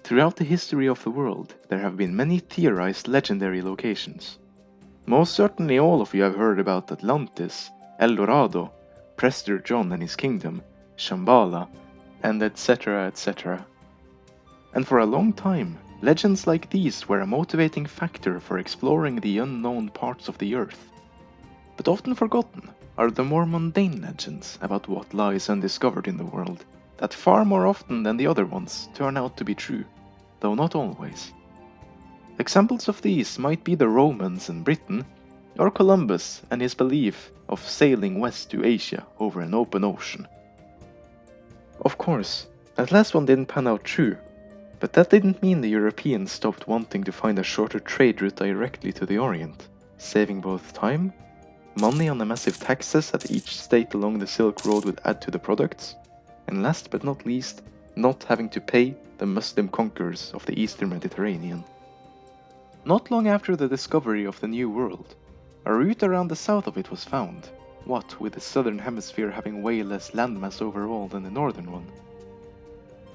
Throughout the history of the world, there have been many theorized legendary locations. Most certainly all of you have heard about Atlantis, El Dorado, Prester John and his kingdom, Shambhala, and etc. etc. And for a long time, legends like these were a motivating factor for exploring the unknown parts of the earth. But often forgotten are the more mundane legends about what lies undiscovered in the world, that far more often than the other ones turn out to be true, though not always. Examples of these might be the Romans and Britain, or Columbus and his belief of sailing west to Asia over an open ocean. Of course, that last one didn't pan out true, but that didn't mean the Europeans stopped wanting to find a shorter trade route directly to the Orient, saving both time, money on the massive taxes that each state along the Silk Road would add to the products, and last but not least, not having to pay the Muslim conquerors of the Eastern Mediterranean. Not long after the discovery of the New World, a route around the south of it was found, what with the southern hemisphere having way less landmass overall than the northern one.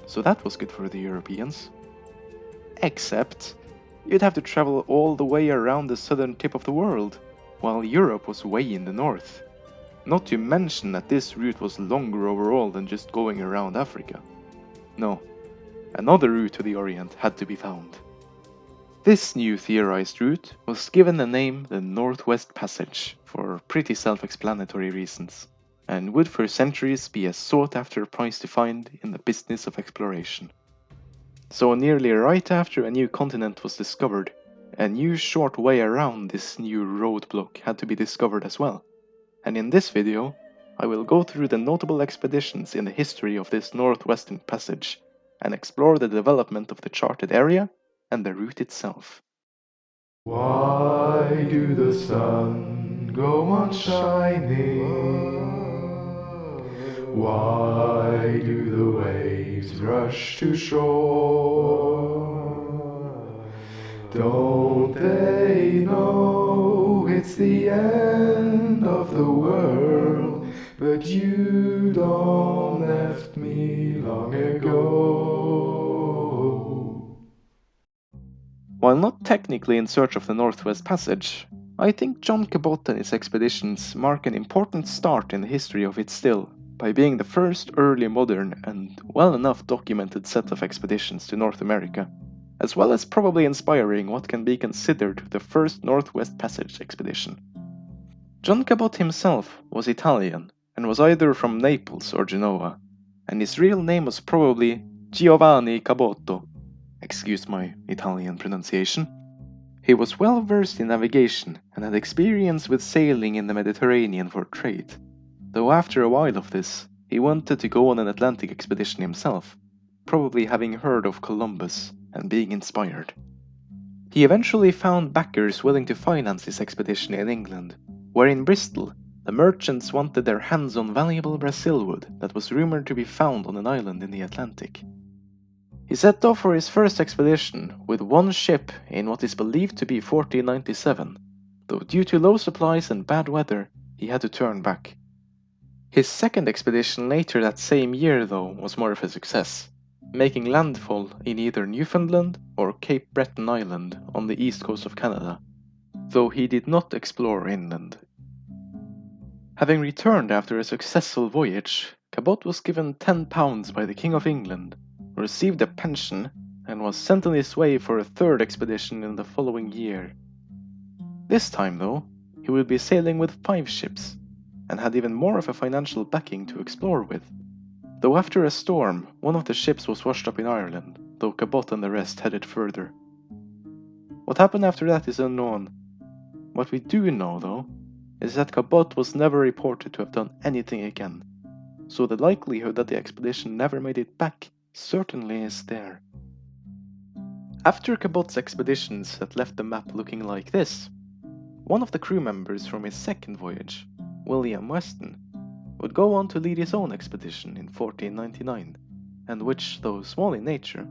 So that was good for the Europeans. Except, you'd have to travel all the way around the southern tip of the world, while Europe was way in the north. Not to mention that this route was longer overall than just going around Africa. No, another route to the Orient had to be found. This new theorized route was given the name the Northwest Passage for pretty self-explanatory reasons, and would for centuries be a sought-after prize to find in the business of exploration. So nearly right after a new continent was discovered, a new short way around this new roadblock had to be discovered as well. And in this video, I will go through the notable expeditions in the history of this Northwestern Passage, and explore the development of the charted area and the route itself. Why do the sun go on shining? Why do the waves rush to shore? Don't they know it's the end of the world? But you don't left me long ago. While not technically in search of the Northwest Passage, I think John Cabot and his expeditions mark an important start in the history of it still, by being the first early modern and well enough documented set of expeditions to North America, as well as probably inspiring what can be considered the first Northwest Passage expedition. John Cabot himself was Italian and was either from Naples or Genoa, and his real name was probably Giovanni Caboto. Excuse my Italian pronunciation. He was well versed in navigation and had experience with sailing in the Mediterranean for trade, though after a while of this, he wanted to go on an Atlantic expedition himself, probably having heard of Columbus and being inspired. He eventually found backers willing to finance his expedition in England, where in Bristol, the merchants wanted their hands on valuable Brazil wood that was rumored to be found on an island in the Atlantic. He set off for his first expedition with one ship in what is believed to be 1497, though due to low supplies and bad weather, he had to turn back. His second expedition later that same year, though, was more of a success, making landfall in either Newfoundland or Cape Breton Island on the east coast of Canada, though he did not explore inland. Having returned after a successful voyage, Cabot was given £10 by the King of England, received a pension, and was sent on his way for a third expedition in the following year. This time, though, he would be sailing with 5 ships, and had even more of a financial backing to explore with. Though after a storm, one of the ships was washed up in Ireland, though Cabot and the rest headed further. What happened after that is unknown. What we do know, though, is that Cabot was never reported to have done anything again, so the likelihood that the expedition never made it back certainly is there. After Cabot's expeditions that left the map looking like this, one of the crew members from his second voyage, William Weston, would go on to lead his own expedition in 1499, and which, though small in nature,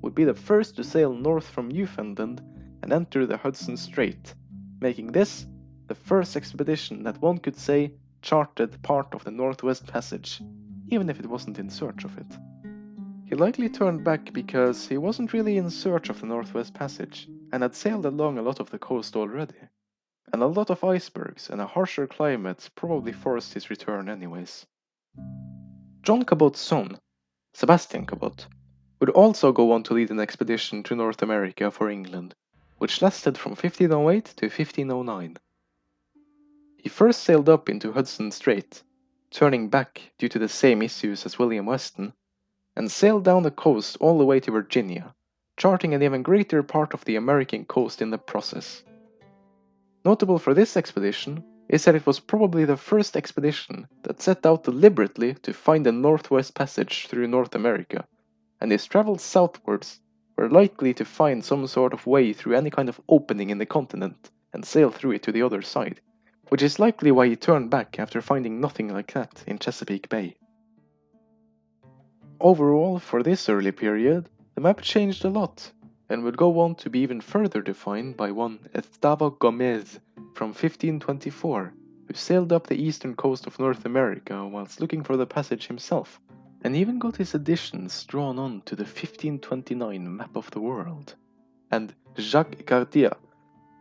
would be the first to sail north from Newfoundland and enter the Hudson Strait, making this the first expedition that one could say charted part of the Northwest Passage, even if it wasn't in search of it. He likely turned back because he wasn't really in search of the Northwest Passage and had sailed along a lot of the coast already. And a lot of icebergs and a harsher climate probably forced his return anyways. John Cabot's son, Sebastian Cabot, would also go on to lead an expedition to North America for England, which lasted from 1508 to 1509. He first sailed up into Hudson Strait, turning back due to the same issues as William Weston, and sailed down the coast all the way to Virginia, charting an even greater part of the American coast in the process. Notable for this expedition is that it was probably the first expedition that set out deliberately to find the Northwest Passage through North America, and his travels southwards were likely to find some sort of way through any kind of opening in the continent and sail through it to the other side, which is likely why he turned back after finding nothing like that in Chesapeake Bay. Overall, for this early period, the map changed a lot, and would go on to be even further defined by one Estava Gomez from 1524, who sailed up the eastern coast of North America whilst looking for the passage himself, and even got his additions drawn on to the 1529 map of the world, and Jacques Cartier,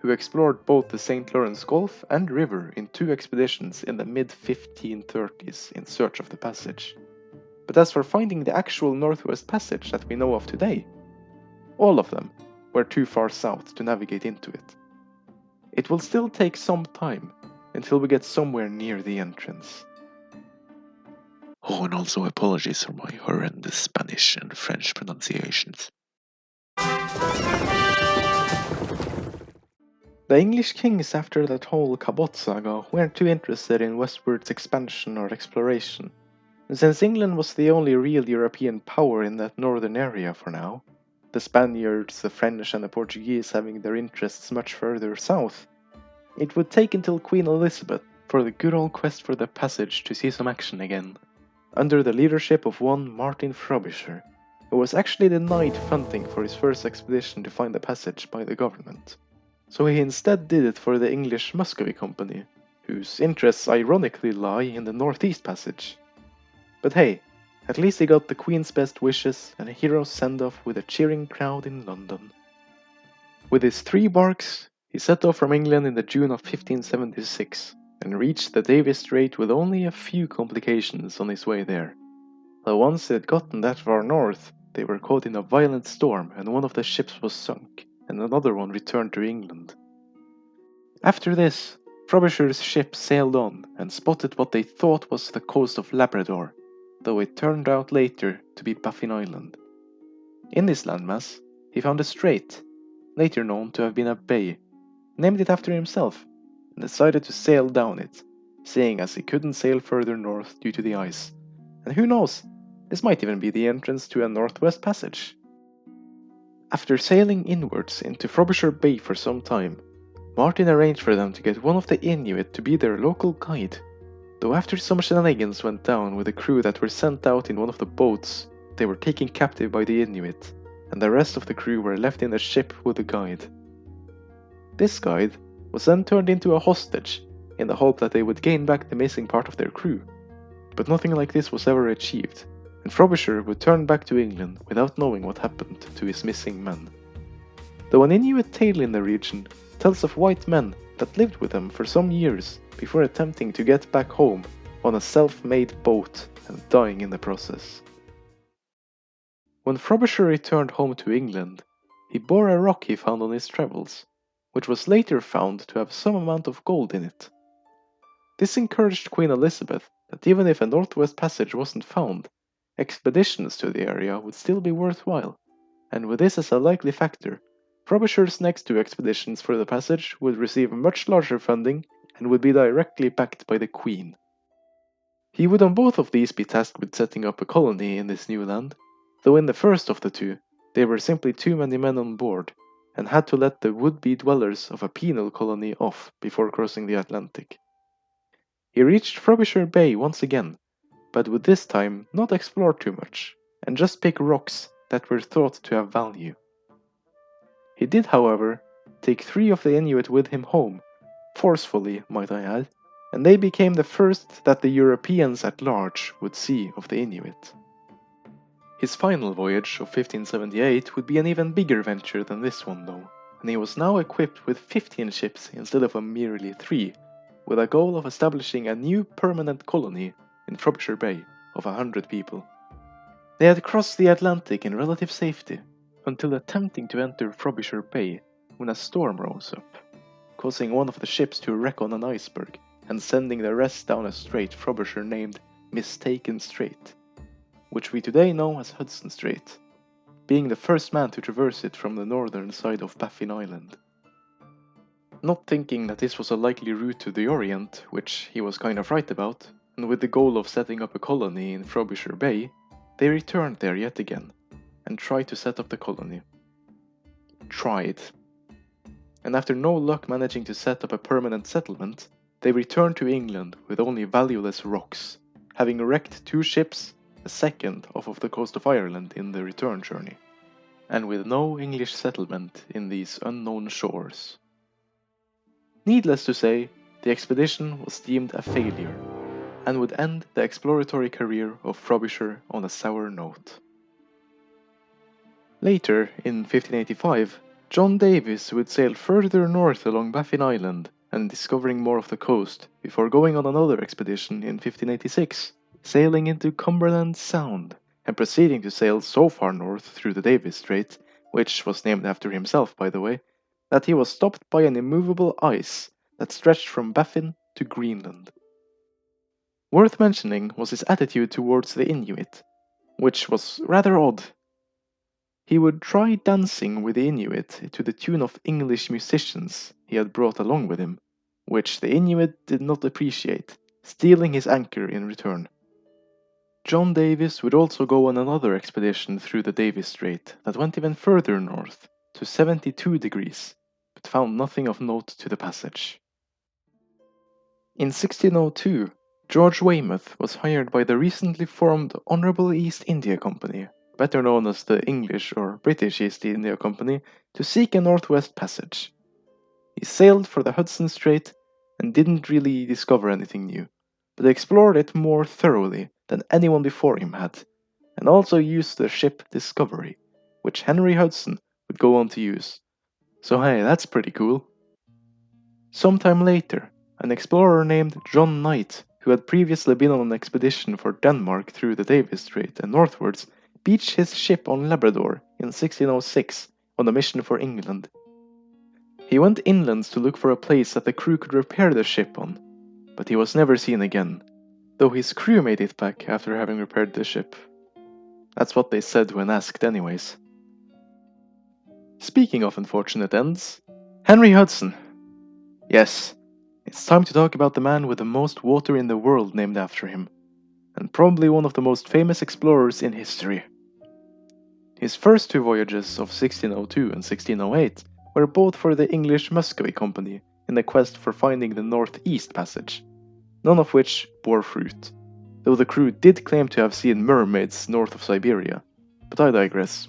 who explored both the St. Lawrence Gulf and river in 2 expeditions in the mid-1530s in search of the passage. But as for finding the actual Northwest Passage that we know of today, all of them were too far south to navigate into it. It will still take some time until we get somewhere near the entrance. Oh, and also apologies for my horrendous Spanish and French pronunciations. The English kings after that whole Cabot Saga weren't too interested in westwards expansion or exploration, and since England was the only real European power in that northern area for now, the Spaniards, the French and the Portuguese having their interests much further south, it would take until Queen Elizabeth for the good old quest for the passage to see some action again, under the leadership of one Martin Frobisher, who was actually denied funding for his first expedition to find the passage by the government. So he instead did it for the English Muscovy Company, whose interests ironically lie in the Northeast Passage. But hey, at least he got the Queen's best wishes and a hero's send-off with a cheering crowd in London. With his 3 barks, he set off from England in the June of 1576 and reached the Davis Strait with only a few complications on his way there. Though once they had gotten that far north, they were caught in a violent storm and one of the ships was sunk, and another one returned to England. After this, Frobisher's ship sailed on and spotted what they thought was the coast of Labrador, though it turned out later to be Baffin Island. In this landmass, he found a strait, later known to have been a bay, named it after himself, and decided to sail down it, seeing as he couldn't sail further north due to the ice. And who knows, this might even be the entrance to a Northwest Passage. After sailing inwards into Frobisher Bay for some time, Martin arranged for them to get one of the Inuit to be their local guide, though after some shenanigans went down with the crew that were sent out in one of the boats, they were taken captive by the Inuit, and the rest of the crew were left in the ship with the guide. This guide was then turned into a hostage, in the hope that they would gain back the missing part of their crew, but nothing like this was ever achieved, and Frobisher would turn back to England without knowing what happened to his missing men. Though an Inuit tale in the region tells of white men that lived with them for some years before attempting to get back home on a self-made boat and dying in the process. When Frobisher returned home to England, he bore a rock he found on his travels, which was later found to have some amount of gold in it. This encouraged Queen Elizabeth that even if a Northwest Passage wasn't found, expeditions to the area would still be worthwhile, and with this as a likely factor, Frobisher's next 2 expeditions for the passage would receive much larger funding and would be directly backed by the Queen. He would on both of these be tasked with setting up a colony in this new land, though in the first of the 2, there were simply too many men on board, and had to let the would-be dwellers of a penal colony off before crossing the Atlantic. He reached Frobisher Bay once again, but would this time not explore too much, and just pick rocks that were thought to have value. He did, however, take 3 of the Inuit with him home, forcefully, might I add, and they became the first that the Europeans at large would see of the Inuit. His final voyage of 1578 would be an even bigger venture than this one though, and he was now equipped with 15 ships instead of a merely 3, with a goal of establishing a new permanent colony in Frobisher Bay of 100 people. They had crossed the Atlantic in relative safety, until attempting to enter Frobisher Bay when a storm rose up, causing one of the ships to wreck on an iceberg and sending the rest down a strait Frobisher named Mistaken Strait, which we today know as Hudson Strait, being the first man to traverse it from the northern side of Baffin Island. Not thinking that this was a likely route to the Orient, which he was kind of right about, and with the goal of setting up a colony in Frobisher Bay, they returned there yet again, and tried to set up the colony. Tried. And after no luck managing to set up a permanent settlement, they returned to England with only valueless rocks, having wrecked 2 ships, a second off of the coast of Ireland in the return journey, and with no English settlement in these unknown shores. Needless to say, the expedition was deemed a failure, and would end the exploratory career of Frobisher on a sour note. Later, in 1585, John Davis would sail further north along Baffin Island and discovering more of the coast before going on another expedition in 1586, sailing into Cumberland Sound and proceeding to sail so far north through the Davis Strait, which was named after himself by the way, that he was stopped by an immovable ice that stretched from Baffin to Greenland. Worth mentioning was his attitude towards the Inuit, which was rather odd. He would try dancing with the Inuit to the tune of English musicians he had brought along with him, which the Inuit did not appreciate, stealing his anchor in return. John Davis would also go on another expedition through the Davis Strait that went even further north, to 72 degrees, but found nothing of note to the passage. In 1602, George Weymouth was hired by the recently formed Honourable East India Company, better known as the English or British East India Company, to seek a northwest passage. He sailed for the Hudson Strait and didn't really discover anything new, but explored it more thoroughly than anyone before him had, and also used the ship Discovery, which Henry Hudson would go on to use. So hey, that's pretty cool. Sometime later, an explorer named John Knight, who had previously been on an expedition for Denmark through the Davis Strait and northwards, beached his ship on Labrador in 1606 on a mission for England. He went inland to look for a place that the crew could repair the ship on, but he was never seen again, though his crew made it back after having repaired the ship. That's what they said when asked anyways. Speaking of unfortunate ends, Henry Hudson. Yes, it's time to talk about the man with the most water in the world named after him, and probably one of the most famous explorers in history. His first 2 voyages of 1602 and 1608 were both for the English Muscovy Company in the quest for finding the Northeast Passage, none of which bore fruit, though the crew did claim to have seen mermaids north of Siberia, but I digress.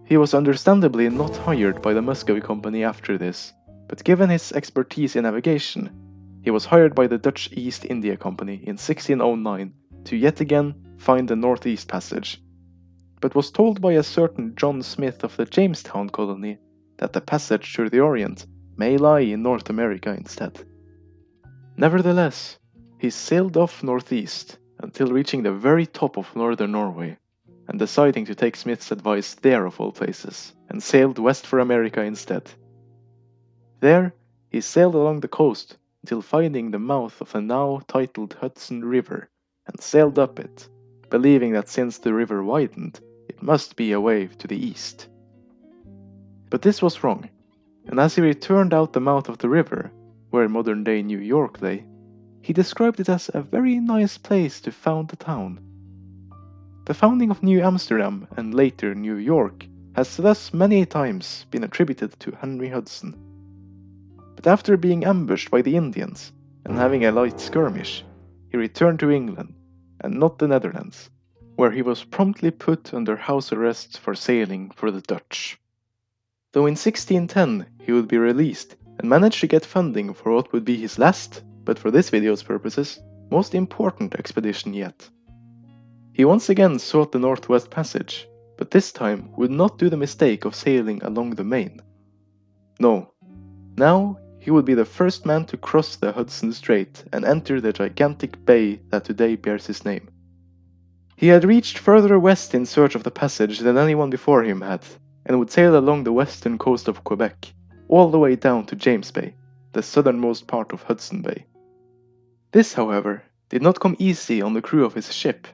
He was understandably not hired by the Muscovy Company after this, but given his expertise in navigation, he was hired by the Dutch East India Company in 1609 to yet again find the Northeast Passage, but was told by a certain John Smith of the Jamestown colony that the passage to the Orient may lie in North America instead. Nevertheless, he sailed off northeast until reaching the very top of northern Norway, and deciding to take Smith's advice there of all places, and sailed west for America instead. There, he sailed along the coast until finding the mouth of the now titled Hudson River, and sailed up it, believing that since the river widened, it must be a way to the east. But this was wrong, and as he returned out the mouth of the river, where modern-day New York lay, he described it as a very nice place to found a town. The founding of New Amsterdam and later New York has thus many times been attributed to Henry Hudson. But after being ambushed by the Indians and having a light skirmish, he returned to England, and not the Netherlands, where he was promptly put under house arrest for sailing for the Dutch. Though in 1610 he would be released and managed to get funding for what would be his last, but for this video's purposes, most important expedition yet. He once again sought the Northwest Passage, but this time would not do the mistake of sailing along the main. No, now he would be the first man to cross the Hudson Strait and enter the gigantic bay that today bears his name. He had reached further west in search of the passage than anyone before him had, and would sail along the western coast of Quebec, all the way down to James Bay, the southernmost part of Hudson Bay. This, however, did not come easy on the crew of his ship,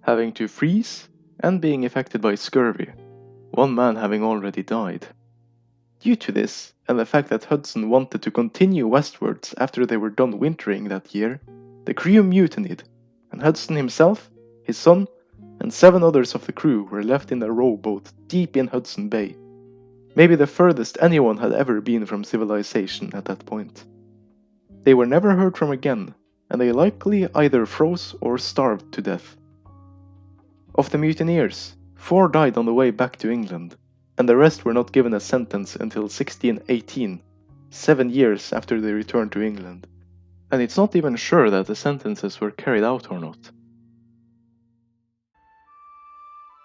having to freeze and being affected by scurvy, one man having already died. Due to this, and the fact that Hudson wanted to continue westwards after they were done wintering that year, the crew mutinied, and Hudson himself, his son, and 7 others of the crew were left in a rowboat deep in Hudson Bay, maybe the furthest anyone had ever been from civilization at that point. They were never heard from again, and they likely either froze or starved to death. Of the mutineers, 4 died on the way back to England, and the rest were not given a sentence until 1618, 7 years after they returned to England, and it's not even sure that the sentences were carried out or not.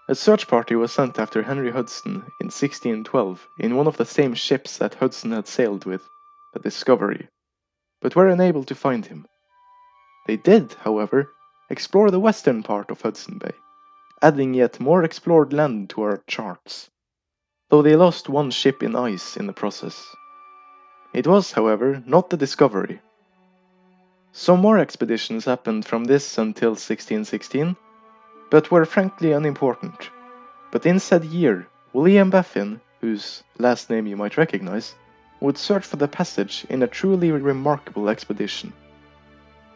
A search party was sent after Henry Hudson in 1612 in one of the same ships that Hudson had sailed with, the Discovery, but were unable to find him. They did, however, explore the western part of Hudson Bay, adding yet more explored land to our charts, though they lost 1 ship in ice in the process. It was, however, not the Discovery. Some more expeditions happened from this until 1616, but were frankly unimportant. But in said year, William Baffin, whose last name you might recognize, would search for the passage in a truly remarkable expedition.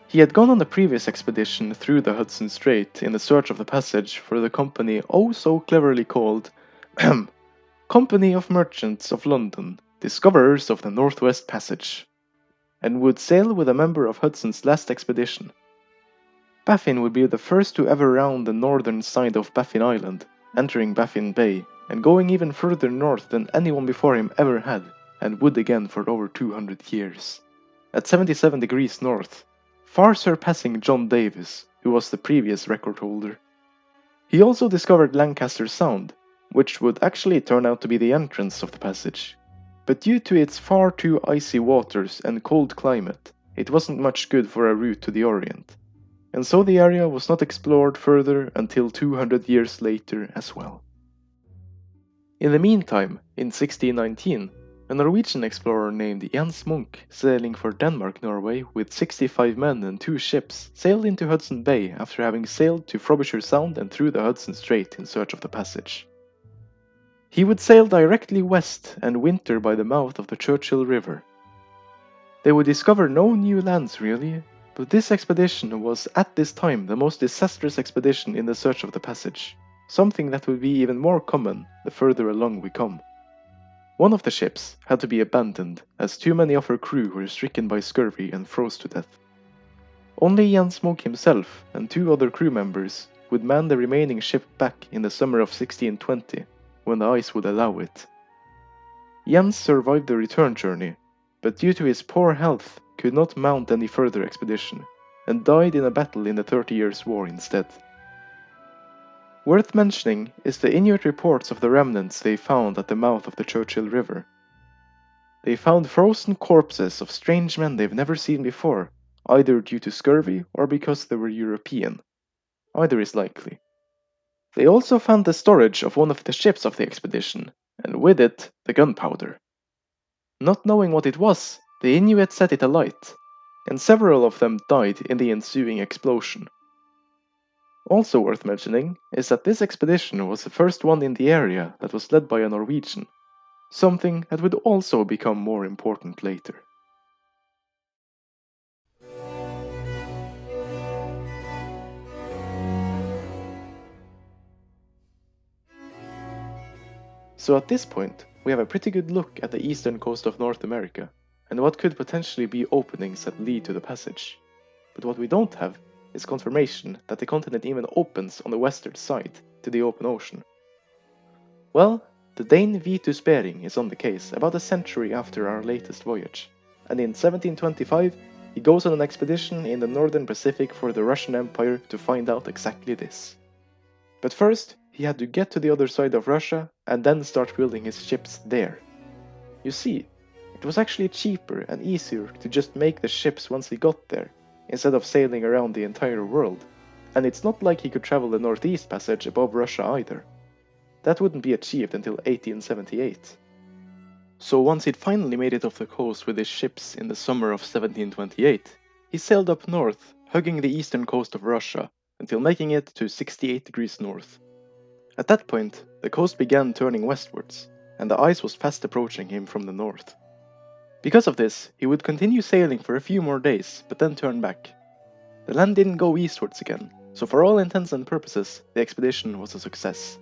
He had gone on a previous expedition through the Hudson Strait in the search of the passage for the company oh so cleverly called Company of Merchants of London, Discoverers of the Northwest Passage, and would sail with a member of Hudson's last expedition. Baffin would be the first to ever round the northern side of Baffin Island, entering Baffin Bay, and going even further north than anyone before him ever had, and would again for over 200 years. At 77 degrees north, far surpassing John Davis, who was the previous record holder. He also discovered Lancaster Sound, which would actually turn out to be the entrance of the passage, but due to its far too icy waters and cold climate, it wasn't much good for a route to the Orient, and so the area was not explored further until 200 years later as well. In the meantime, in 1619, a Norwegian explorer named Jens Munch, sailing for Denmark-Norway with 65 men and 2 ships, sailed into Hudson Bay after having sailed to Frobisher Sound and through the Hudson Strait in search of the passage. He would sail directly west and winter by the mouth of the Churchill River. They would discover no new lands really, but this expedition was at this time the most disastrous expedition in the search of the passage, something that would be even more common the further along we come. One of the ships had to be abandoned as too many of her crew were stricken by scurvy and froze to death. Only Jens Munch himself and 2 other crew members would man the remaining ship back in the summer of 1620, when the ice would allow it. Jens survived the return journey, but due to his poor health could not mount any further expedition, and died in a battle in the 30 Years' War instead. Worth mentioning is the Inuit reports of the remnants they found at the mouth of the Churchill River. They found frozen corpses of strange men they've never seen before, either due to scurvy or because they were European. Either is likely. They also found the storage of one of the ships of the expedition, and with it, the gunpowder. Not knowing what it was, the Inuit set it alight, and several of them died in the ensuing explosion. Also worth mentioning is that this expedition was the first one in the area that was led by a Norwegian, something that would also become more important later. So at this point, we have a pretty good look at the eastern coast of North America, and what could potentially be openings that lead to the passage. But what we don't have is confirmation that the continent even opens on the western side to the open ocean. Well, the Dane Vitus Bering is on the case about a century after our latest voyage, and in 1725 he goes on an expedition in the northern Pacific for the Russian Empire to find out exactly this. But first, he had to get to the other side of Russia and then start building his ships there. You see, it was actually cheaper and easier to just make the ships once he got there, instead of sailing around the entire world. And it's not like he could travel the Northeast Passage above Russia either. That wouldn't be achieved until 1878. So once he'd finally made it off the coast with his ships in the summer of 1728, he sailed up north, hugging the eastern coast of Russia, until making it to 68 degrees north. At that point, the coast began turning westwards, and the ice was fast approaching him from the north. Because of this, he would continue sailing for a few more days, but then turn back. The land didn't go eastwards again, so for all intents and purposes, the expedition was a success.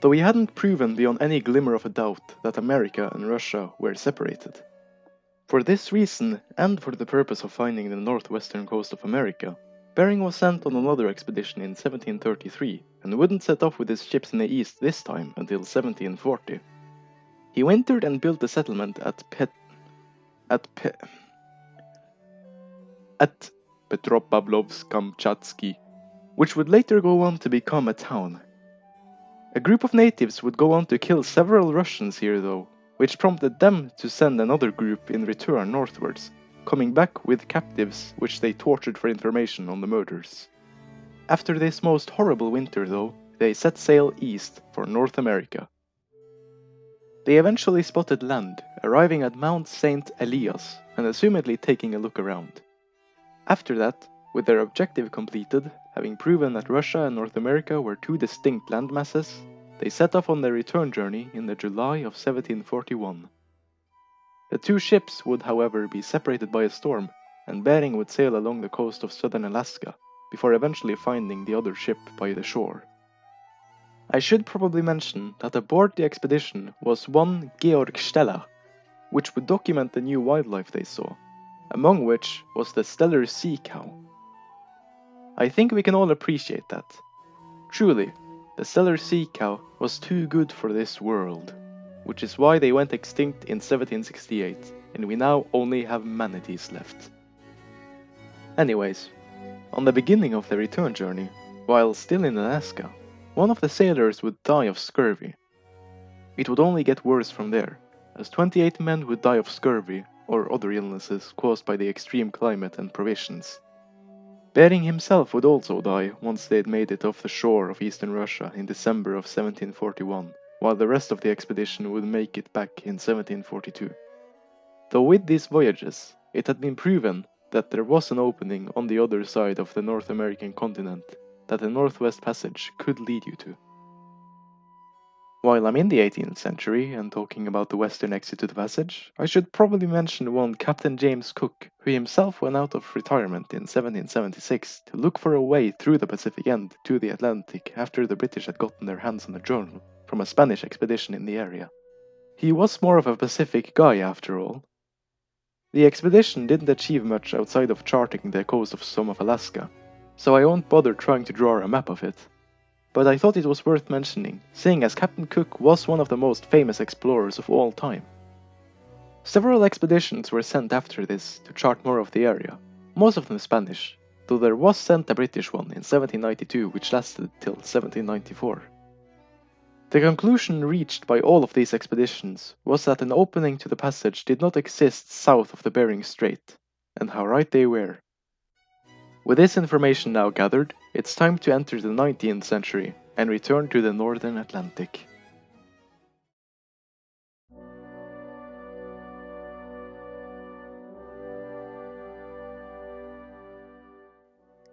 Though he hadn't proven beyond any glimmer of a doubt that America and Russia were separated. For this reason, and for the purpose of finding the northwestern coast of America, Bering was sent on another expedition in 1733, and wouldn't set off with his ships in the east this time until 1740. He wintered and built a settlement at Petropavlovsk-Kamchatsky, which would later go on to become a town. A group of natives would go on to kill several Russians here though, which prompted them to send another group in return northwards, coming back with captives which they tortured for information on the murders. After this most horrible winter though, they set sail east for North America. They eventually spotted land, arriving at Mount St. Elias and assumedly taking a look around. After that, with their objective completed, having proven that Russia and North America were two distinct landmasses, they set off on their return journey in the July of 1741. The two ships would however be separated by a storm, and Bering would sail along the coast of southern Alaska, before eventually finding the other ship by the shore. I should probably mention that aboard the expedition was one Georg Steller, which would document the new wildlife they saw, among which was the stellar sea cow. I think we can all appreciate that. Truly, the stellar sea cow was too good for this world, which is why they went extinct in 1768, and we now only have manatees left. Anyways, on the beginning of the return journey, while still in Alaska, one of the sailors would die of scurvy. It would only get worse from there, as 28 men would die of scurvy or other illnesses caused by the extreme climate and provisions. Bering himself would also die once they had made it off the shore of eastern Russia in December of 1741, while the rest of the expedition would make it back in 1742. Though with these voyages, it had been proven that there was an opening on the other side of the North American continent that the Northwest Passage could lead you to. While I'm in the 18th century and talking about the western exit to the passage, I should probably mention one Captain James Cook, who himself went out of retirement in 1776 to look for a way through the Pacific end to the Atlantic after the British had gotten their hands on a journal from a Spanish expedition in the area. He was more of a Pacific guy after all. The expedition didn't achieve much outside of charting the coast of some of Alaska, so I won't bother trying to draw a map of it. But I thought it was worth mentioning, seeing as Captain Cook was one of the most famous explorers of all time. Several expeditions were sent after this to chart more of the area, most of them Spanish, though there was sent a British one in 1792 which lasted till 1794. The conclusion reached by all of these expeditions was that an opening to the passage did not exist south of the Bering Strait, and how right they were. With this information now gathered, it's time to enter the 19th century and return to the northern Atlantic.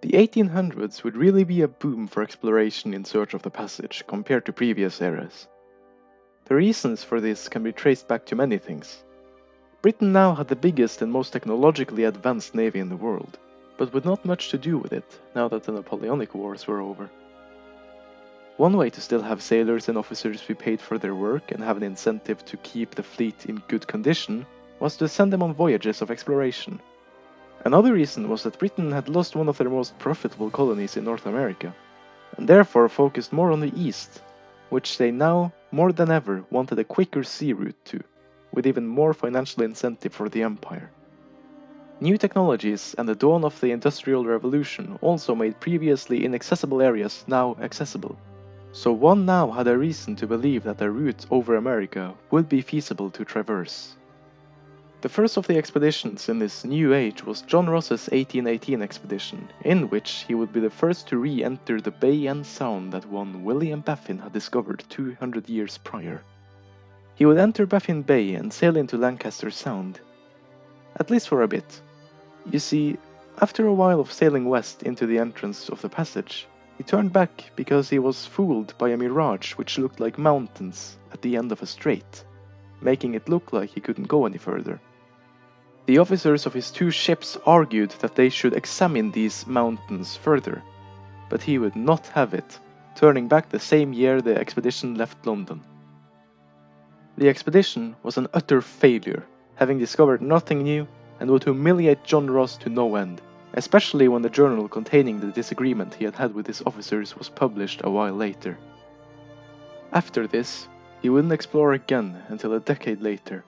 The 1800s would really be a boom for exploration in search of the passage compared to previous eras. The reasons for this can be traced back to many things. Britain now had the biggest and most technologically advanced navy in the world, but with not much to do with it now that the Napoleonic Wars were over. One way to still have sailors and officers be paid for their work and have an incentive to keep the fleet in good condition was to send them on voyages of exploration. Another reason was that Britain had lost one of their most profitable colonies in North America, and therefore focused more on the east, which they now, more than ever, wanted a quicker sea route to, with even more financial incentive for the empire. New technologies and the dawn of the Industrial Revolution also made previously inaccessible areas now accessible, So one now had a reason to believe that a route over America would be feasible to traverse. The first of the expeditions in this new age was John Ross's 1818 expedition, in which he would be the first to re-enter the bay and sound that one William Baffin had discovered 200 years prior. He would enter Baffin Bay and sail into Lancaster Sound, at least for a bit. You see, after a while of sailing west into the entrance of the passage, he turned back because he was fooled by a mirage which looked like mountains at the end of a strait, making it look like he couldn't go any further. The officers of his two ships argued that they should examine these mountains further, but he would not have it, turning back the same year the expedition left London. The expedition was an utter failure, having discovered nothing new, and would humiliate John Ross to no end, especially when the journal containing the disagreement he had had with his officers was published a while later. After this, he wouldn't explore again until a decade later.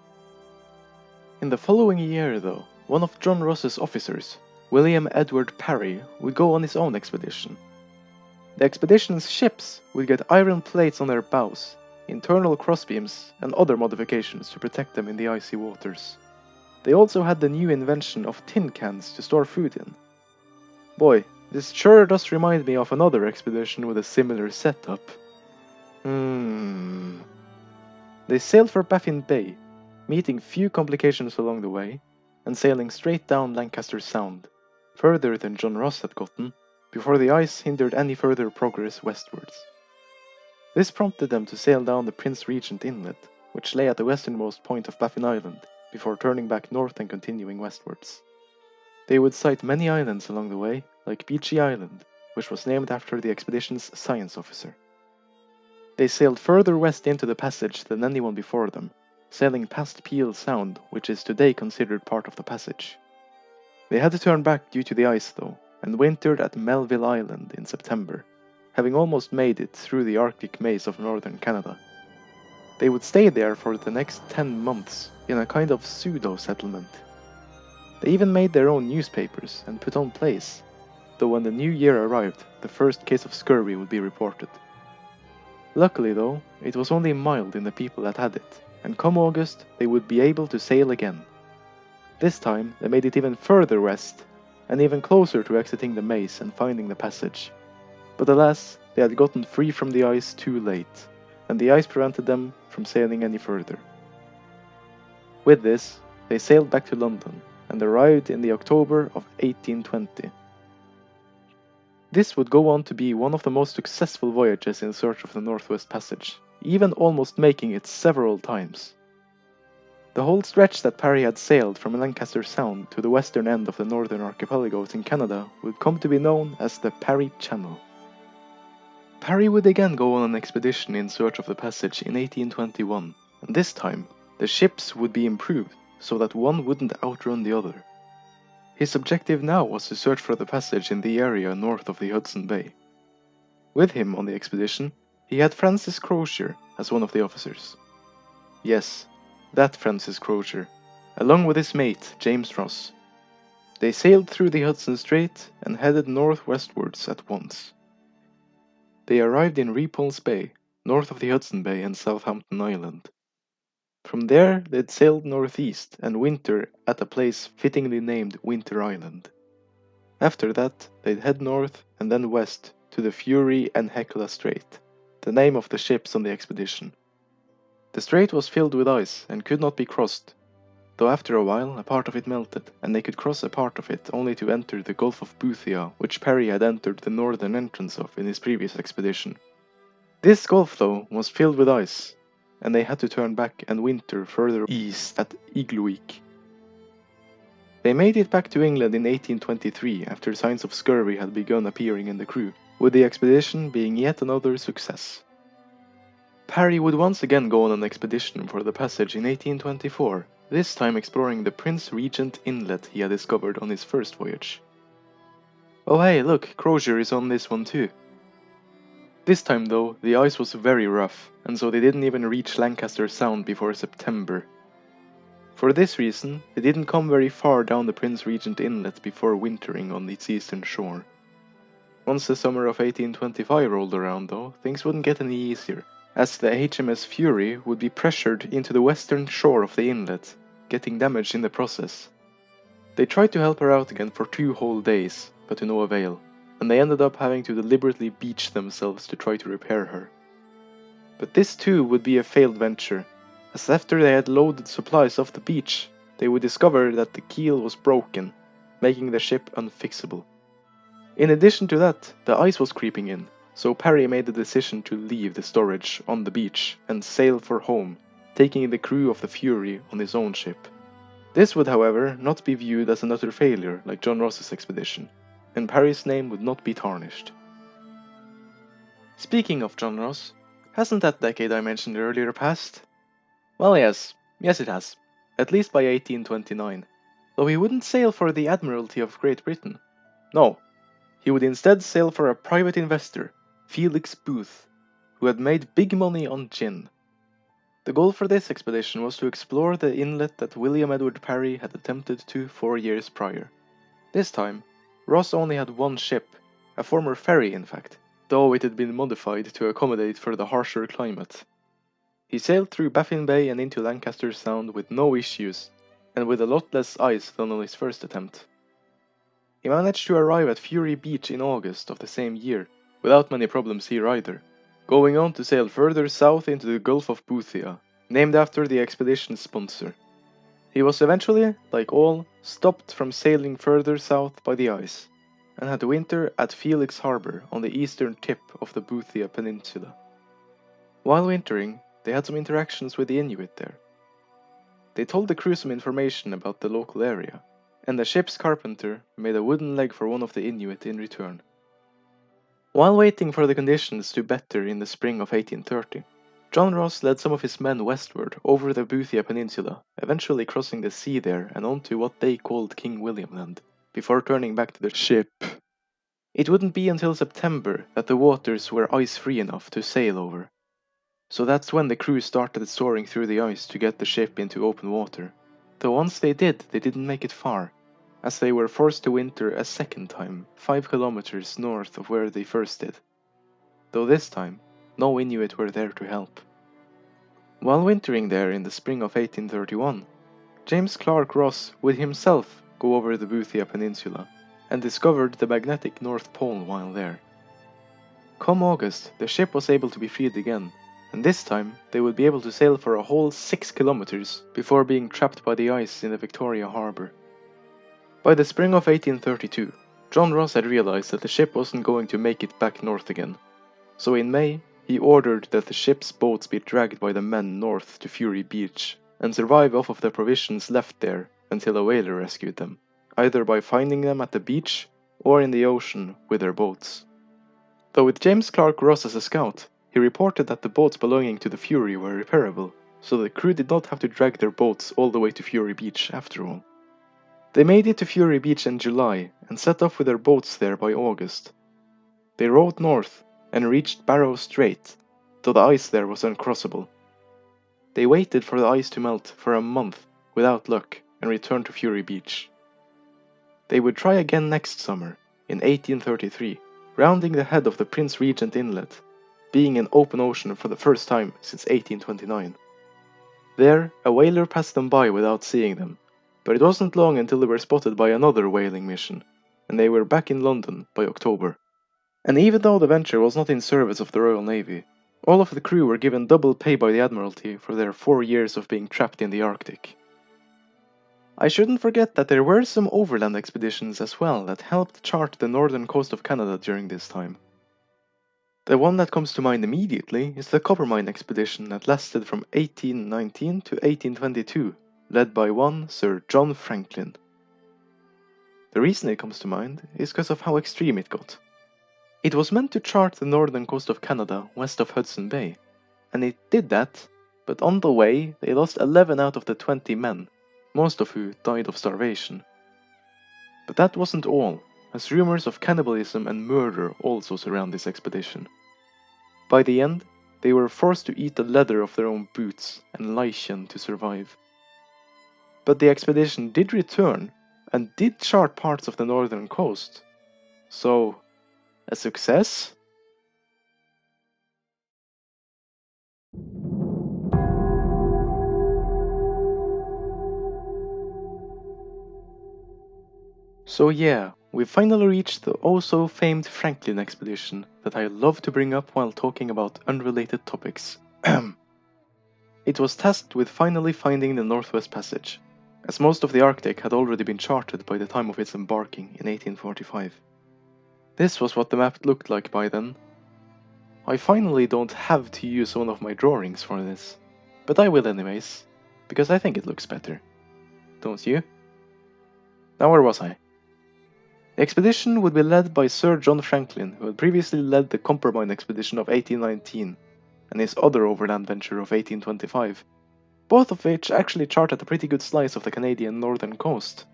In the following year, though, one of John Ross's officers, William Edward Parry, would go on his own expedition. The expedition's ships would get iron plates on their bows, internal crossbeams, and other modifications to protect them in the icy waters. They also had the new invention of tin cans to store food in. Boy, this sure does remind me of another expedition with a similar setup. They sailed for Baffin Bay, meeting few complications along the way, and sailing straight down Lancaster Sound, further than John Ross had gotten, before the ice hindered any further progress westwards. This prompted them to sail down the Prince Regent Inlet, which lay at the westernmost point of Baffin Island, before turning back north and continuing westwards. They would sight many islands along the way, like Beechy Island, which was named after the expedition's science officer. They sailed further west into the passage than anyone before them, sailing past Peel Sound, which is today considered part of the passage. They had to turn back due to the ice though, and wintered at Melville Island in September, having almost made it through the Arctic maze of northern Canada. They would stay there for the next 10 months, in a kind of pseudo-settlement. They even made their own newspapers and put on plays, though when the new year arrived, the first case of scurvy would be reported. Luckily though, it was only mild in the people that had it, and come August they would be able to sail again. This time they made it even further west, and even closer to exiting the maze and finding the passage. But alas, they had gotten free from the ice too late, and the ice prevented them from sailing any further. With this, they sailed back to London, and arrived in the October of 1820. This would go on to be one of the most successful voyages in search of the Northwest Passage, even almost making it several times. The whole stretch that Parry had sailed from Lancaster Sound to the western end of the northern archipelagos in Canada would come to be known as the Parry Channel. Parry would again go on an expedition in search of the passage in 1821, and this time the ships would be improved so that one wouldn't outrun the other. His objective now was to search for the passage in the area north of the Hudson Bay. With him on the expedition, he had Francis Crozier as one of the officers. Yes, that Francis Crozier, along with his mate James Ross. They sailed through the Hudson Strait and headed northwestwards at once. They arrived in Repulse Bay, north of the Hudson Bay and Southampton Island. From there they'd sailed northeast and winter at a place fittingly named Winter Island. After that they'd head north and then west to the Fury and Hecla Strait, the name of the ships on the expedition. The strait was filled with ice and could not be crossed, though after a while a part of it melted, and they could cross a part of it only to enter the Gulf of Boothia, which Parry had entered the northern entrance of in his previous expedition. This gulf, though, was filled with ice, and they had to turn back and winter further east at Igloolik. They made it back to England in 1823 after signs of scurvy had begun appearing in the crew, with the expedition being yet another success. Parry would once again go on an expedition for the passage in 1824, this time exploring the Prince Regent Inlet he had discovered on his first voyage. Oh hey, look, Crozier is on this one too. This time though, the ice was very rough, and so they didn't even reach Lancaster Sound before September. For this reason, they didn't come very far down the Prince Regent Inlet before wintering on its eastern shore. Once the summer of 1825 rolled around though, things wouldn't get any easier, as the HMS Fury would be pressured into the western shore of the inlet, getting damaged in the process. They tried to help her out again for 2 whole days, but to no avail, and they ended up having to deliberately beach themselves to try to repair her. But this too would be a failed venture, as after they had loaded supplies off the beach, they would discover that the keel was broken, making the ship unfixable. In addition to that, the ice was creeping in, so Parry made the decision to leave the storage on the beach and sail for home, taking the crew of the Fury on his own ship. This would, however, not be viewed as an utter failure like John Ross's expedition, and Parry's name would not be tarnished. Speaking of John Ross, hasn't that decade I mentioned earlier passed? Well, yes it has, at least by 1829, though he wouldn't sail for the Admiralty of Great Britain. No, he would instead sail for a private investor, Felix Booth, who had made big money on gin. The goal for this expedition was to explore the inlet that William Edward Parry had attempted to 4 years prior. This time, Ross only had one ship, a former ferry in fact, though it had been modified to accommodate for the harsher climate. He sailed through Baffin Bay and into Lancaster Sound with no issues, and with a lot less ice than on his first attempt. He managed to arrive at Fury Beach in August of the same year, without many problems here either, going on to sail further south into the Gulf of Boothia, named after the expedition's sponsor. He was eventually, like all, stopped from sailing further south by the ice, and had to winter at Felix Harbor on the eastern tip of the Boothia Peninsula. While wintering, they had some interactions with the Inuit there. They told the crew some information about the local area, and the ship's carpenter made a wooden leg for one of the Inuit in return. While waiting for the conditions to better in the spring of 1830, John Ross led some of his men westward over the Boothia Peninsula, eventually crossing the sea there and onto what they called King William Land, before turning back to the ship. It wouldn't be until September that the waters were ice-free enough to sail over, so that's when the crew started soaring through the ice to get the ship into open water. Though once they did, they didn't make it far, as they were forced to winter a second time, 5 kilometers north of where they first did. Though this time, no Inuit were there to help. While wintering there in the spring of 1831, James Clark Ross would himself go over the Boothia Peninsula, and discovered the magnetic North Pole while there. Come August, the ship was able to be freed again, and this time they would be able to sail for a whole 6 kilometers before being trapped by the ice in the Victoria Harbour. By the spring of 1832, John Ross had realized that the ship wasn't going to make it back north again, so in May he ordered that the ship's boats be dragged by the men north to Fury Beach and survive off of the provisions left there until a whaler rescued them, either by finding them at the beach or in the ocean with their boats. Though with James Clark Ross as a scout, he reported that the boats belonging to the Fury were repairable, so the crew did not have to drag their boats all the way to Fury Beach after all. They made it to Fury Beach in July and set off with their boats there by August. They rowed north and reached Barrow Strait, though the ice there was uncrossable. They waited for the ice to melt for a month without luck and returned to Fury Beach. They would try again next summer, in 1833, rounding the head of the Prince Regent Inlet, being in open ocean for the first time since 1829. There, a whaler passed them by without seeing them, but it wasn't long until they were spotted by another whaling mission, and they were back in London by October. And even though the venture was not in service of the Royal Navy, all of the crew were given double pay by the Admiralty for their 4 years of being trapped in the Arctic. I shouldn't forget that there were some overland expeditions as well that helped chart the northern coast of Canada during this time. The one that comes to mind immediately is the Coppermine expedition that lasted from 1819 to 1822, led by one Sir John Franklin. The reason it comes to mind is because of how extreme it got. It was meant to chart the northern coast of Canada west of Hudson Bay, and it did that, but on the way they lost 11 out of the 20 men, most of who died of starvation. But that wasn't all, as rumors of cannibalism and murder also surround this expedition. By the end, they were forced to eat the leather of their own boots and lichen to survive. But the expedition did return, and did chart parts of the northern coast. So, A success? So yeah, we finally reached the oh-so-famed Franklin expedition that I love to bring up while talking about unrelated topics. It was tasked with finally finding the Northwest Passage, as most of the Arctic had already been charted by the time of its embarking in 1845. This was what the map looked like by then. I finally don't have to use one of my drawings for this, but I will anyways, because I think it looks better. Don't you? Now where was I? The expedition would be led by Sir John Franklin, who had previously led the Coppermine expedition of 1819 and his other overland venture of 1825, both of which actually charted a pretty good slice of the Canadian northern coast.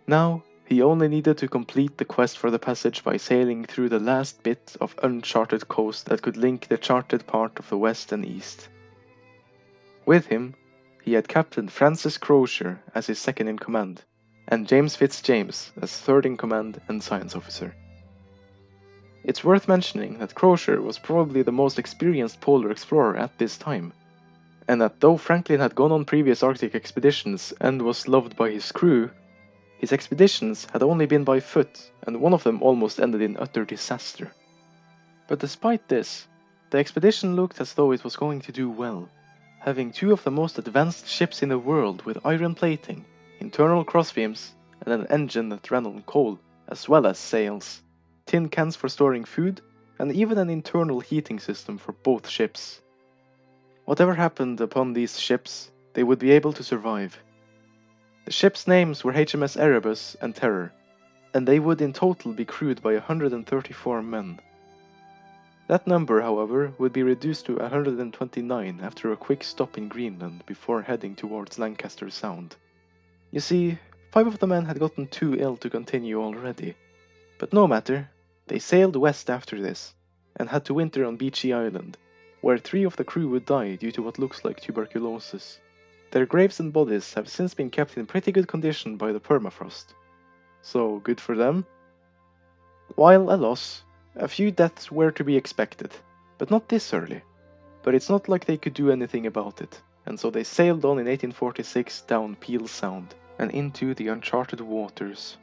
Now, he only needed to complete the quest for the passage by sailing through the last bit of uncharted coast that could link the charted part of the west and east. With him, he had Captain Francis Crozier as his second in command, and James Fitzjames as third in command and science officer. It's worth mentioning that Crozier was probably the most experienced polar explorer at this time, and that though Franklin had gone on previous Arctic expeditions and was loved by his crew, his expeditions had only been by foot, and one of them almost ended in utter disaster. But despite this, the expedition looked as though it was going to do well, having two of the most advanced ships in the world with iron plating, internal crossbeams, and an engine that ran on coal, as well as sails, tin cans for storing food, and even an internal heating system for both ships. Whatever happened upon these ships, they would be able to survive. The ships' names were HMS Erebus and Terror, and they would in total be crewed by 134 men. That number, however, would be reduced to 129 after a quick stop in Greenland before heading towards Lancaster Sound. You see, 5 of the men had gotten too ill to continue already. But no matter, they sailed west after this, and had to winter on Beechey Island, where 3 of the crew would die due to what looks like tuberculosis. Their graves and bodies have since been kept in pretty good condition by the permafrost. So, good for them. While a loss, a few deaths were to be expected, but not this early. But it's not like they could do anything about it, and so they sailed on in 1846 down Peel Sound and into the uncharted waters.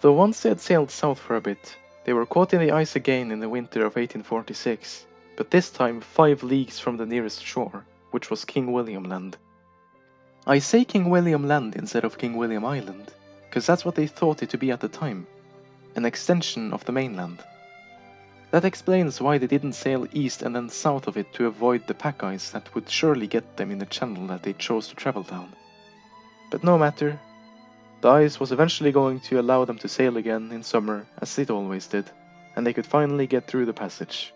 Though once they had sailed south for a bit, they were caught in the ice again in the winter of 1846, but this time 5 leagues from the nearest shore, which was King William Land. I say King William Land instead of King William Island, because that's what they thought it to be at the time, an extension of the mainland. That explains why they didn't sail east and then south of it to avoid the pack ice that would surely get them in the channel that they chose to travel down. But no matter, the ice was eventually going to allow them to sail again in summer as it always did, and they could finally get through the passage.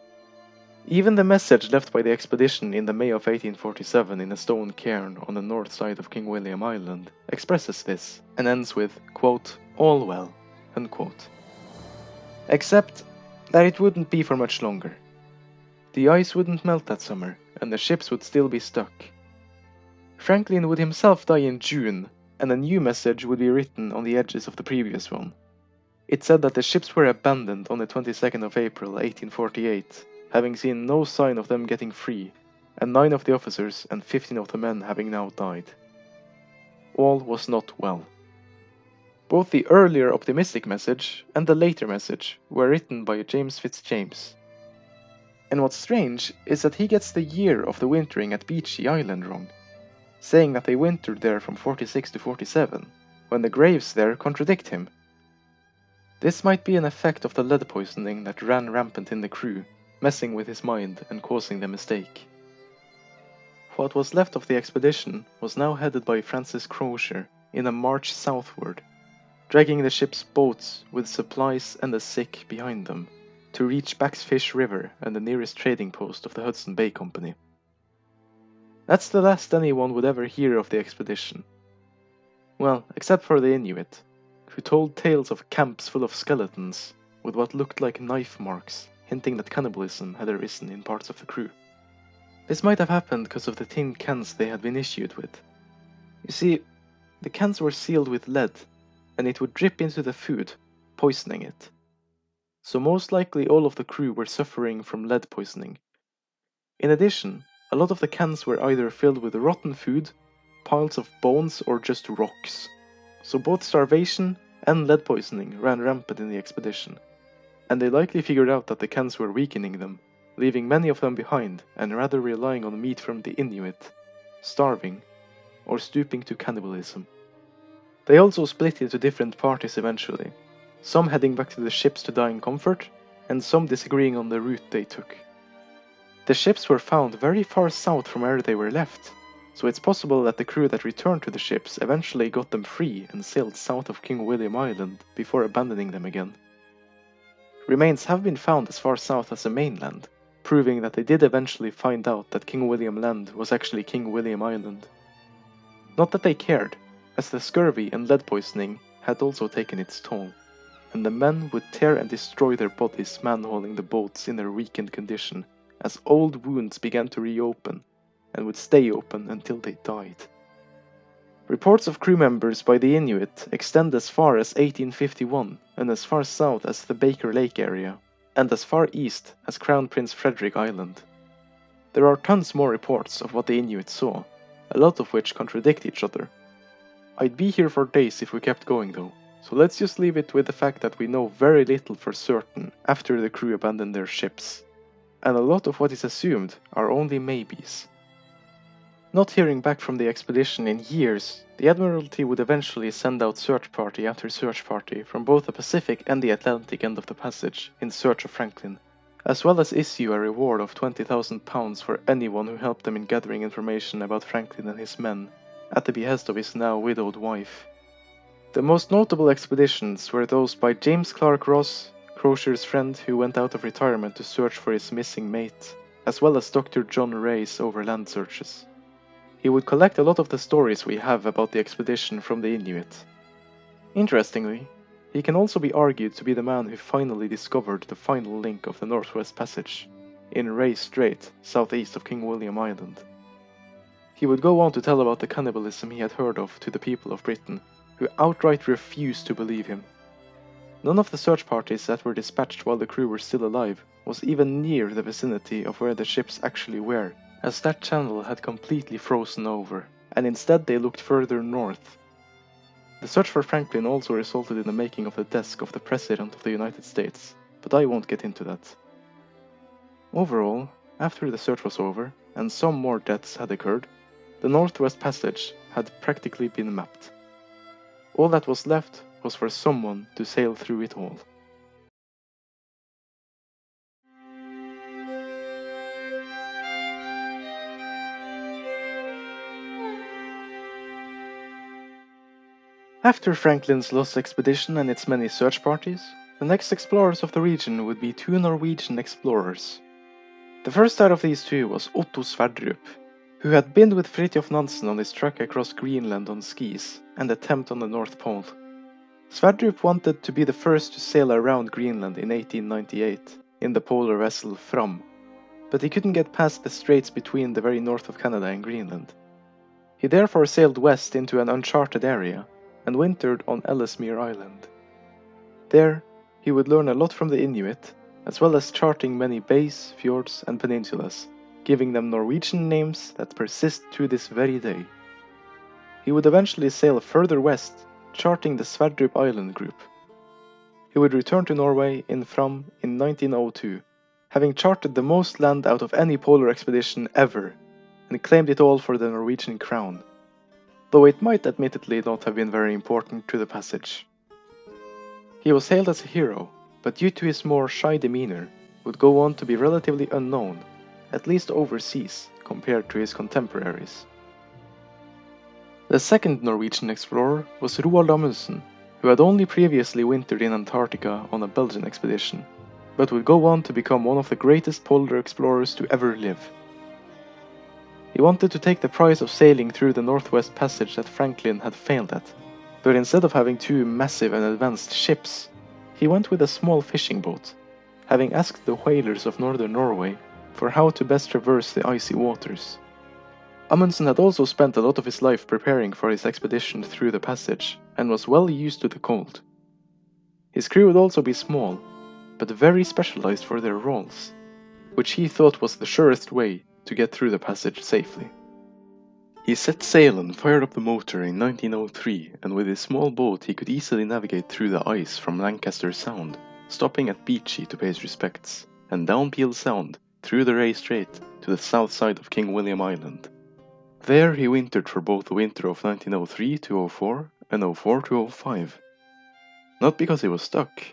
Even the message left by the expedition in the May of 1847 in a stone cairn on the north side of King William Island expresses this, and ends with, quote, "all well," unquote. Except that it wouldn't be for much longer. The ice wouldn't melt that summer, and the ships would still be stuck. Franklin would himself die in June, and a new message would be written on the edges of the previous one. It said that the ships were abandoned on the 22nd of April 1848, having seen no sign of them getting free, and 9 of the officers and 15 of the men having now died. All was not well. Both the earlier optimistic message and the later message were written by James Fitzjames. And what's strange is that he gets the year of the wintering at Beechey Island wrong, saying that they wintered there from 46 to 47, when the graves there contradict him. This might be an effect of the lead poisoning that ran rampant in the crew, messing with his mind and causing the mistake. What was left of the expedition was now headed by Francis Crozier in a march southward, dragging the ship's boats with supplies and the sick behind them, to reach Backfish River and the nearest trading post of the Hudson Bay Company. That's the last anyone would ever hear of the expedition. Well, except for the Inuit, who told tales of camps full of skeletons, with what looked like knife marks, hinting that cannibalism had arisen in parts of the crew. This might have happened because of the tin cans they had been issued with. You see, the cans were sealed with lead, and it would drip into the food, poisoning it. so most likely all of the crew were suffering from lead poisoning. In addition, a lot of the cans were either filled with rotten food, piles of bones, or just rocks, so both starvation and lead poisoning ran rampant in the expedition, and they likely figured out that the cans were weakening them, leaving many of them behind and rather relying on meat from the Inuit, starving, or stooping to cannibalism. They also split into different parties eventually, some heading back to the ships to die in comfort, and some disagreeing on the route they took. The ships were found very far south from where they were left, so it's possible that the crew that returned to the ships eventually got them free and sailed south of King William Island before abandoning them again. Remains have been found as far south as the mainland, proving that they did eventually find out that King William Land was actually King William Island. Not that they cared, as the scurvy and lead poisoning had also taken its toll, and the men would tear and destroy their bodies manhauling the boats in their weakened condition, as old wounds began to reopen, and would stay open until they died. Reports of crew members by the Inuit extend as far as 1851 and as far south as the Baker Lake area, and as far east as Crown Prince Frederick Island. There are tons more reports of what the Inuit saw, a lot of which contradict each other. I'd be here for days if we kept going though, so let's just leave it with the fact that we know very little for certain after the crew abandoned their ships, and a lot of what is assumed are only maybes. Not hearing back from the expedition in years, the Admiralty would eventually send out search party after search party from both the Pacific and the Atlantic end of the passage in search of Franklin, as well as issue a reward of £20,000 for anyone who helped them in gathering information about Franklin and his men, at the behest of his now widowed wife. The most notable expeditions were those by James Clark Ross, Crozier's friend who went out of retirement to search for his missing mate, as well as Dr. John Ray's overland searches. He would collect a lot of the stories we have about the expedition from the Inuit. Interestingly, he can also be argued to be the man who finally discovered the final link of the Northwest Passage, in Ray Strait, southeast of King William Island. He would go on to tell about the cannibalism he had heard of to the people of Britain, who outright refused to believe him. None of the search parties that were dispatched while the crew were still alive was even near the vicinity of where the ships actually were, as that channel had completely frozen over, and instead they looked further north. The search for Franklin also resulted in the making of the desk of the President of the United States, but I won't get into that. Overall, after the search was over, and some more deaths had occurred, the Northwest Passage had practically been mapped. All that was left was for someone to sail through it all. After Franklin's lost expedition and its many search parties, the next explorers of the region would be two Norwegian explorers. The first out of these two was Otto Sverdrup, who had been with Fridtjof Nansen on his trek across Greenland on skis and attempt on the North Pole. Sverdrup wanted to be the first to sail around Greenland in 1898 in the polar vessel Fram, but he couldn't get past the straits between the very north of Canada and Greenland. He therefore sailed west into an uncharted area and wintered on Ellesmere Island. There, he would learn a lot from the Inuit, as well as charting many bays, fjords, and peninsulas, giving them Norwegian names that persist to this very day. He would eventually sail further west, charting the Sverdrup Island group. He would return to Norway in Fram in 1902, having charted the most land out of any polar expedition ever, and claimed it all for the Norwegian crown, though it might admittedly not have been very important to the passage. He was hailed as a hero, but due to his more shy demeanor, would go on to be relatively unknown, at least overseas, compared to his contemporaries. The second Norwegian explorer was Roald Amundsen, who had only previously wintered in Antarctica on a Belgian expedition, but would go on to become one of the greatest polar explorers to ever live. He wanted to take the prize of sailing through the Northwest Passage that Franklin had failed at, but instead of having two massive and advanced ships, he went with a small fishing boat, having asked the whalers of northern Norway for how to best traverse the icy waters. Amundsen had also spent a lot of his life preparing for his expedition through the passage, and was well used to the cold. His crew would also be small, but very specialized for their roles, which he thought was the surest way to get through the passage safely. He set sail and fired up the motor in 1903, and with his small boat he could easily navigate through the ice from Lancaster Sound, stopping at Beachy to pay his respects, and down Peel Sound, through the Ray Strait, to the south side of King William Island. There he wintered for both the winter of 1903-04 and 04-05. Not because he was stuck,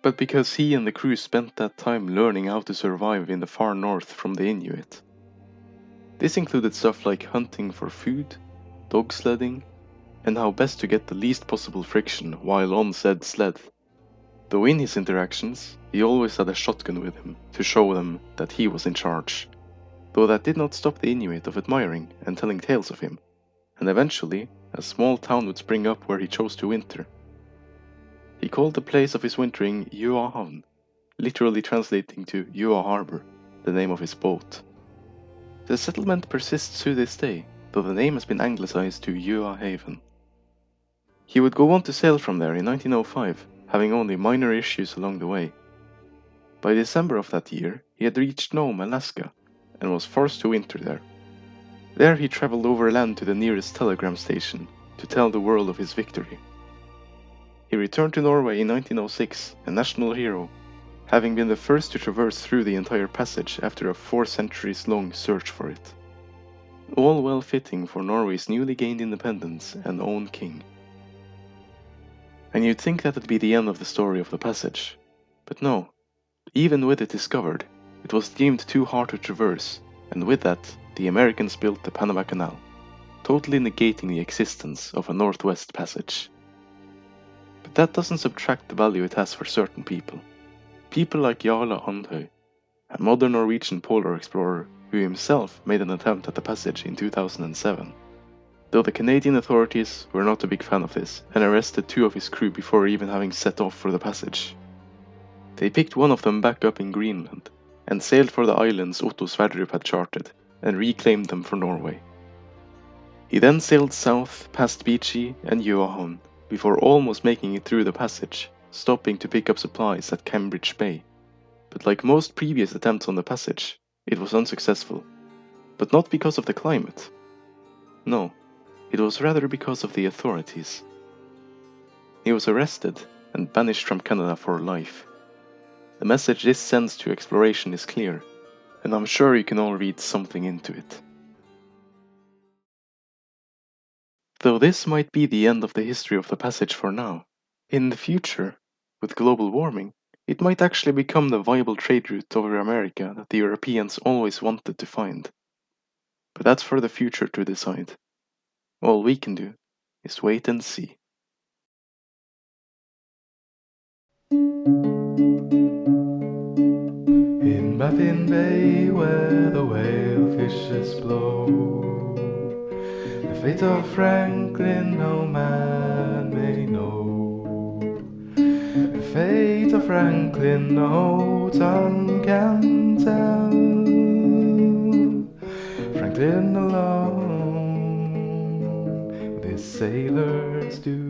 but because he and the crew spent that time learning how to survive in the far north from the Inuit. This included stuff like hunting for food, dog sledding, and how best to get the least possible friction while on said sled. Though in his interactions, he always had a shotgun with him to show them that he was in charge, though that did not stop the Inuit of admiring and telling tales of him, and eventually a small town would spring up where he chose to winter. He called the place of his wintering Uahavn, literally translating to Ua Harbor, the name of his boat. The settlement persists to this day, though the name has been anglicized to Ua Haven. He would go on to sail from there in 1905, having only minor issues along the way. By December of that year, he had reached Nome, Alaska, and was forced to winter there. There he traveled overland to the nearest telegram station to tell the world of his victory. He returned to Norway in 1906, a national hero, having been the first to traverse through the entire passage after a 4 centuries long search for it. All well fitting for Norway's newly gained independence and own king. And you'd think that'd be the end of the story of the passage. But no, even with it discovered, it was deemed too hard to traverse, and with that, the Americans built the Panama Canal, totally negating the existence of a Northwest Passage. But that doesn't subtract the value it has for certain people. People like Jarle Andhøy, a modern Norwegian polar explorer who himself made an attempt at the passage in 2007. Though the Canadian authorities were not a big fan of this and arrested 2 of his crew before even having set off for the passage. They picked one of them back up in Greenland and sailed for the islands Otto Sverdrup had charted and reclaimed them for Norway. He then sailed south past Beachy and Johan before almost making it through the passage, stopping to pick up supplies at Cambridge Bay. But like most previous attempts on the passage, it was unsuccessful. But not because of the climate. No, it was rather because of the authorities. He was arrested and banished from Canada for life. The message this sends to exploration is clear, and I'm sure you can all read something into it. Though this might be the end of the history of the passage for now, in the future, with global warming, it might actually become the viable trade route over America that the Europeans always wanted to find. But that's for the future to decide. All we can do is wait and see. In Baffin Bay, where the whale fishes blow, the fate of Franklin no man may know. The fate of Franklin no tongue can tell. Franklin alone, with his sailors do